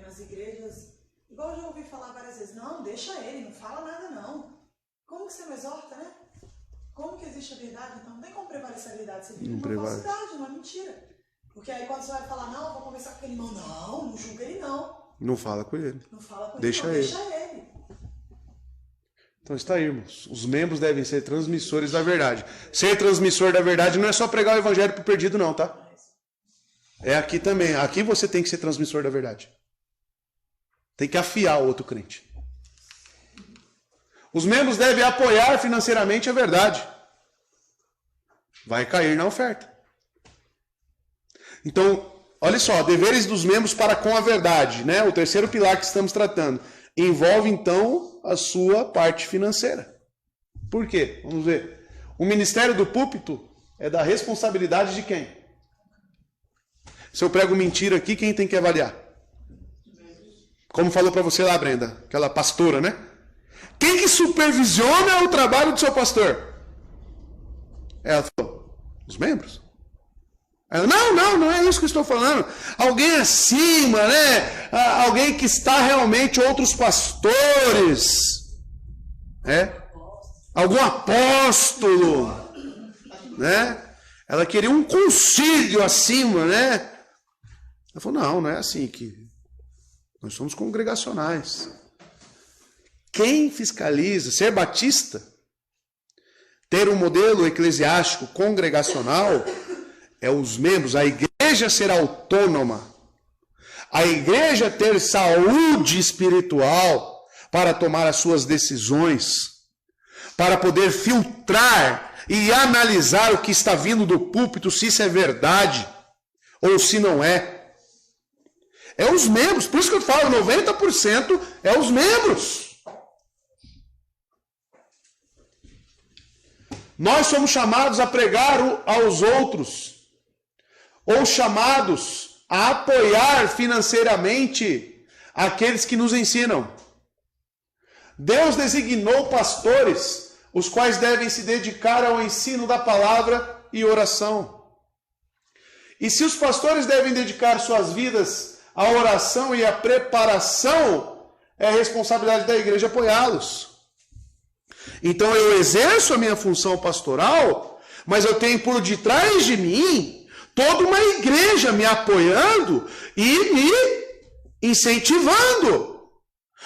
nas igrejas, igual eu já ouvi falar várias vezes, não, deixa ele, não fala nada não. Como que você não exorta, né? Como que existe a verdade? Então não tem como prevalecer a verdade. Você vive uma falsidade, uma mentira. Porque aí quando você vai falar, não, eu vou conversar com aquele irmão, não julga ele não. Não fala com ele. Não fala com deixa ele, ele. Deixa ele. Então está aí, irmãos. Os membros devem ser transmissores da verdade. Ser transmissor da verdade não é só pregar o evangelho para o perdido, não, tá? É aqui também. Aqui você tem que ser transmissor da verdade. Tem que afiar o outro crente. Os membros devem apoiar financeiramente a verdade. Vai cair na oferta. Então, olha só, deveres dos membros para com a verdade, né? O terceiro pilar que estamos tratando. Envolve, então, a sua parte financeira. Por quê? Vamos ver. O ministério do púlpito é da responsabilidade de quem? Se eu prego mentira aqui, quem tem que avaliar? Como falou para você lá, Brenda, aquela pastora, né? Quem que supervisiona o trabalho do seu pastor? Ela falou, os membros. Ela, não é isso que eu estou falando. Alguém acima, né? Alguém que está realmente outros pastores. Algum apóstolo. Né? Ela queria um concílio acima, né? Ela falou, não é assim que... Nós somos congregacionais. Quem fiscaliza, ser batista, ter um modelo eclesiástico congregacional, é os membros, a igreja ser autônoma, a igreja ter saúde espiritual para tomar as suas decisões, para poder filtrar e analisar o que está vindo do púlpito, se isso é verdade ou se não é. É os membros, por isso que eu falo, 90% é os membros. Nós somos chamados a pregar aos outros, ou chamados a apoiar financeiramente aqueles que nos ensinam. Deus designou pastores, os quais devem se dedicar ao ensino da palavra e oração. E se os pastores devem dedicar suas vidas à oração e à preparação, é responsabilidade da igreja apoiá-los. Então eu exerço a minha função pastoral, mas eu tenho por detrás de mim toda uma igreja me apoiando e me incentivando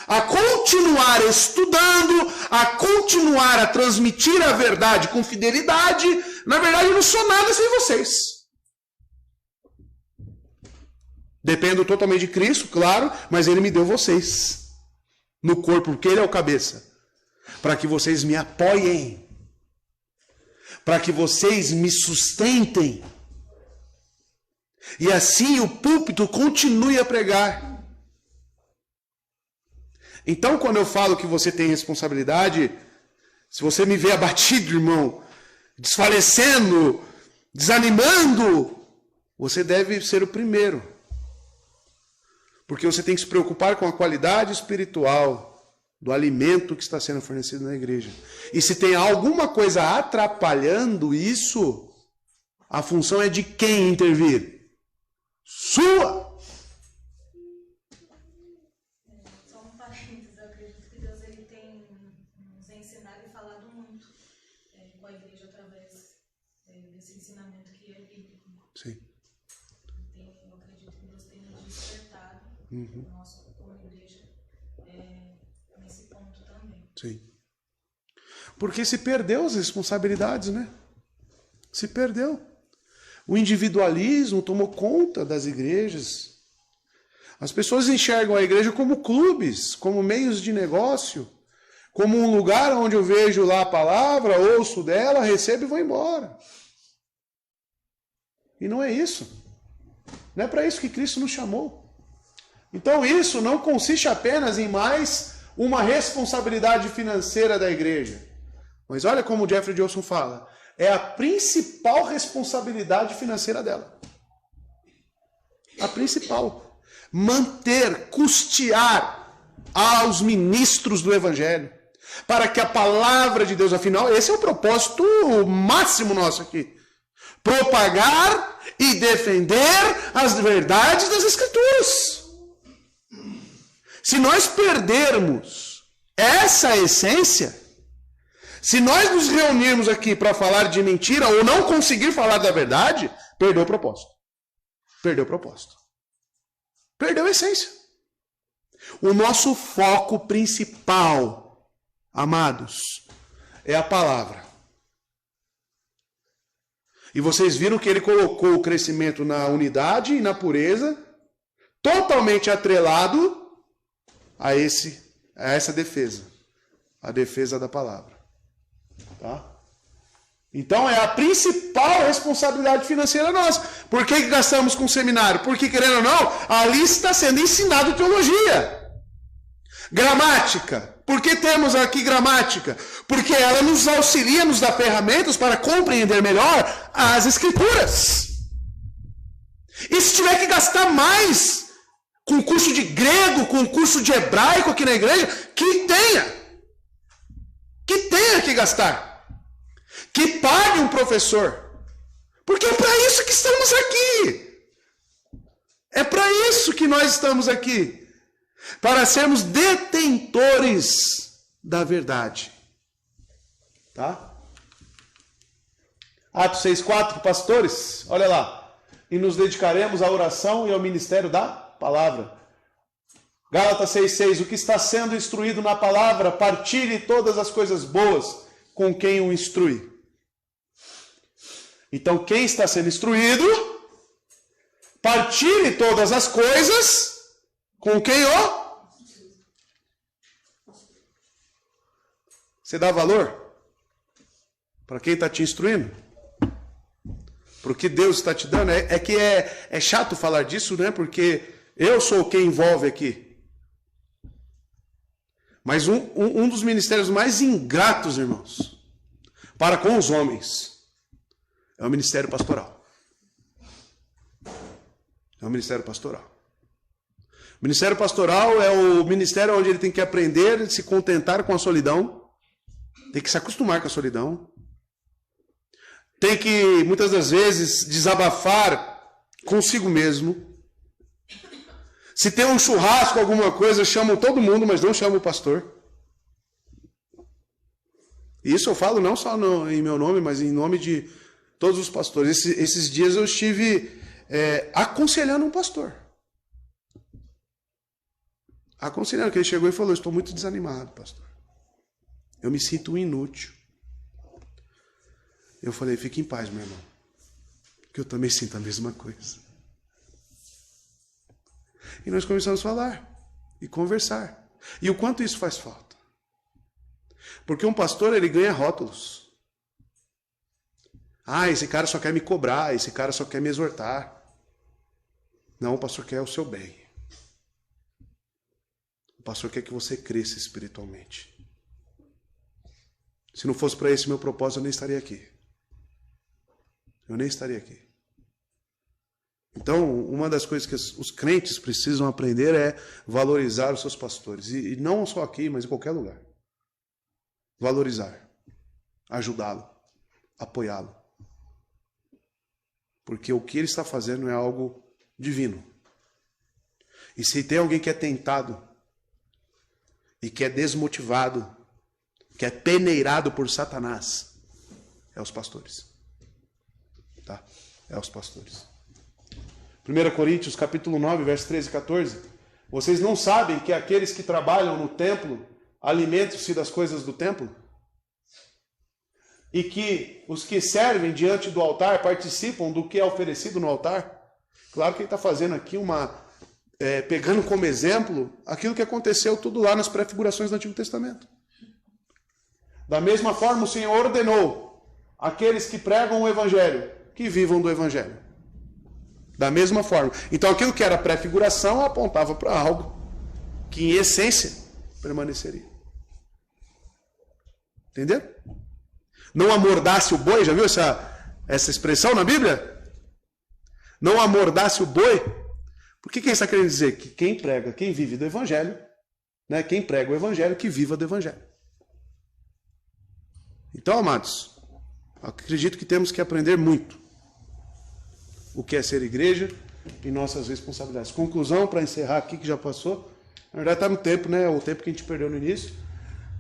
a continuar estudando, a continuar a transmitir a verdade com fidelidade. Na verdade, eu não sou nada sem vocês. Dependo totalmente de Cristo, claro, mas Ele me deu vocês no corpo, porque Ele é o cabeça. para que vocês me apoiem, para que vocês me sustentem. E assim o púlpito continue a pregar. Então, quando eu falo que você tem responsabilidade, se você me vê abatido, irmão, desfalecendo, desanimando, você deve ser o primeiro. Porque você tem que se preocupar com a qualidade espiritual do alimento que está sendo fornecido na igreja. E se tem alguma coisa atrapalhando isso, a função é de quem intervir? Sua! Só um parênteses, eu acredito que Deus ele tem nos ensinado e falado muito com a igreja através desse ensinamento que é bíblico. Sim. Eu acredito que Deus tem nos despertado, nós como igreja, nesse ponto também. Sim. Porque se perdeu as responsabilidades, né? Se perdeu. O individualismo tomou conta das igrejas. As pessoas enxergam a igreja como clubes, como meios de negócio, como um lugar onde eu vejo lá a palavra, ouço dela, recebo e vou embora. E não é isso. Não é para isso que Cristo nos chamou. Então isso não consiste apenas em mais uma responsabilidade financeira da igreja. Mas olha como o Jeffrey Johnson fala. É a principal responsabilidade financeira dela. A principal. Manter, custear aos ministros do Evangelho. Para que a palavra de Deus, afinal, esse é o propósito máximo nosso aqui. Propagar e defender as verdades das Escrituras. Se nós perdermos essa essência, se nós nos reunirmos aqui para falar de mentira ou não conseguir falar da verdade, perdeu o propósito. Perdeu o propósito. Perdeu a essência. O nosso foco principal, amados, é a palavra. E vocês viram que ele colocou o crescimento na unidade e na pureza, totalmente atrelado a essa defesa. A defesa da palavra. Tá? Então é a principal responsabilidade financeira nossa. Por que gastamos com seminário? Porque, querendo ou não, ali está sendo ensinado teologia. Gramática. Por que temos aqui gramática? Porque ela nos auxilia, nos dá ferramentas para compreender melhor as Escrituras. E se tiver que gastar mais com curso de grego, com curso de hebraico aqui na igreja, que tenha. Que tenha que gastar. Que pague um professor. Porque é para isso que estamos aqui. É para isso que nós estamos aqui. Para sermos detentores da verdade. Tá? Atos 6,4, pastores, olha lá. E nos dedicaremos à oração e ao ministério da palavra. Gálatas 6,6, o que está sendo instruído na palavra, partilhe todas as coisas boas com quem o instrui. Então, quem está sendo instruído, partilhe todas as coisas com quem o... Você dá valor para quem está te instruindo? Para o que Deus está te dando? É que é chato falar disso, né? Porque eu sou quem envolve aqui. Mas um dos ministérios mais ingratos, irmãos, para com os homens, é o ministério pastoral. É o ministério pastoral. O ministério pastoral é o ministério onde ele tem que aprender a se contentar com a solidão, tem que se acostumar com a solidão, tem que, muitas das vezes, desabafar consigo mesmo. Se tem um churrasco, alguma coisa, chamam todo mundo, mas não chamam o pastor. Isso eu falo não só em meu nome, mas em nome de todos os pastores. Esses dias eu estive aconselhando um pastor. Aconselhando, que ele chegou e falou, estou muito desanimado, pastor. Eu me sinto inútil. Eu falei, fique em paz, meu irmão. Que eu também sinto a mesma coisa. E nós começamos a falar e conversar. E o quanto isso faz falta. Porque um pastor, ele ganha rótulos. Ah, esse cara só quer me cobrar, esse cara só quer me exortar. Não, o pastor quer o seu bem. O pastor quer que você cresça espiritualmente. Se não fosse para esse meu propósito, eu nem estaria aqui. Eu nem estaria aqui. Então, uma das coisas que os crentes precisam aprender é valorizar os seus pastores. E não só aqui, mas em qualquer lugar. Valorizar. Ajudá-lo. Apoiá-lo. Porque o que ele está fazendo é algo divino. E se tem alguém que é tentado, e que é desmotivado, que é peneirado por Satanás, é os pastores. Tá? É os pastores. 1 Coríntios capítulo 9, versos 13 e 14. Vocês não sabem que aqueles que trabalham no templo alimentam-se das coisas do templo? E que os que servem diante do altar participam do que é oferecido no altar? Claro que ele está fazendo aqui pegando como exemplo aquilo que aconteceu tudo lá nas pré-figurações do Antigo Testamento. Da mesma forma, o Senhor ordenou aqueles que pregam o Evangelho que vivam do Evangelho. Da mesma forma. Então aquilo que era pré-figuração apontava para algo que em essência permaneceria. Entenderam? Não amordace o boi, já viu essa expressão na Bíblia? Não amordace o boi. Por que está querendo dizer? Que quem prega, quem vive do Evangelho, né? Quem prega o Evangelho, que viva do Evangelho. Então, amados, acredito que temos que aprender muito o que é ser igreja e nossas responsabilidades. Conclusão, para encerrar aqui, que já passou. Na verdade está no tempo, né? O tempo que a gente perdeu no início.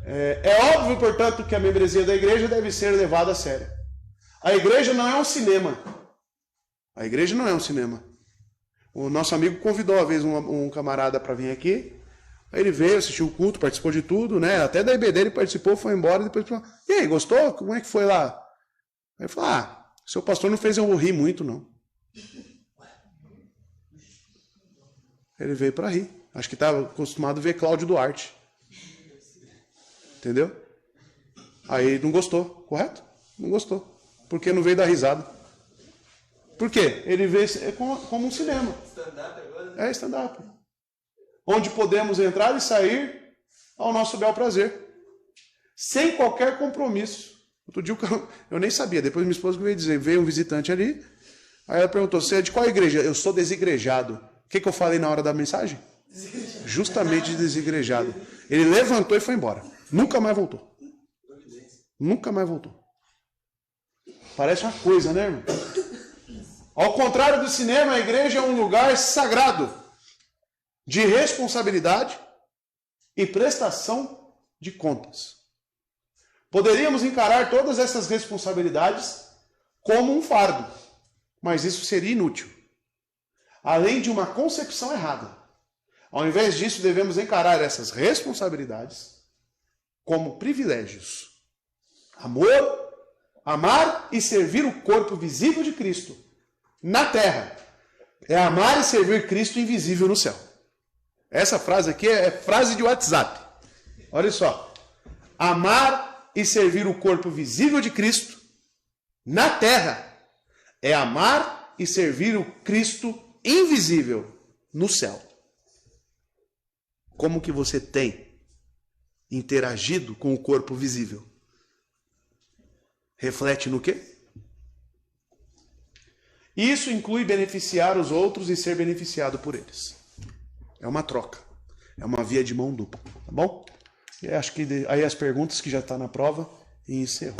É óbvio, portanto, que a membresia da igreja deve ser levada a sério. A igreja não é um cinema. A igreja não é um cinema. O nosso amigo convidou uma vez um camarada para vir aqui. Aí ele veio, assistiu o culto, participou de tudo, né? Até da IBD ele participou, foi embora. Depois falou: e aí, gostou? Como é que foi lá? Aí ele falou: seu pastor não fez eu rir muito, não. Ele veio para rir. Acho que estava acostumado a ver Cláudio Duarte. Entendeu? Aí não gostou, correto? Não gostou. Porque não veio dar risada. Por quê? Ele vê como um cinema. Stand-up agora? É stand-up. Onde podemos entrar e sair ao nosso bel prazer. Sem qualquer compromisso. Outro dia eu nem sabia. Depois minha esposa veio dizer, veio um visitante ali. Aí ela perguntou, você é de qual igreja? Eu sou desigrejado. O que eu falei na hora da mensagem? Desigrejado. Justamente desigrejado. Ele levantou e foi embora. Nunca mais voltou. Nunca mais voltou. Parece uma coisa, né, irmão? Ao contrário do cinema, a igreja é um lugar sagrado de responsabilidade e prestação de contas. Poderíamos encarar todas essas responsabilidades como um fardo, mas isso seria inútil. Além de uma concepção errada. Ao invés disso, devemos encarar essas responsabilidades como privilégios. Amar e servir o corpo visível de Cristo na terra é amar e servir Cristo invisível no céu. Essa frase aqui é frase de WhatsApp. Olha só. Amar e servir o corpo visível de Cristo na terra é amar e servir o Cristo invisível no céu. Como que você tem interagido com o corpo visível? Reflete no quê? Isso inclui beneficiar os outros e ser beneficiado por eles. É uma troca. É uma via de mão dupla. Tá bom? E acho que aí as perguntas que já estão na prova e encerrou.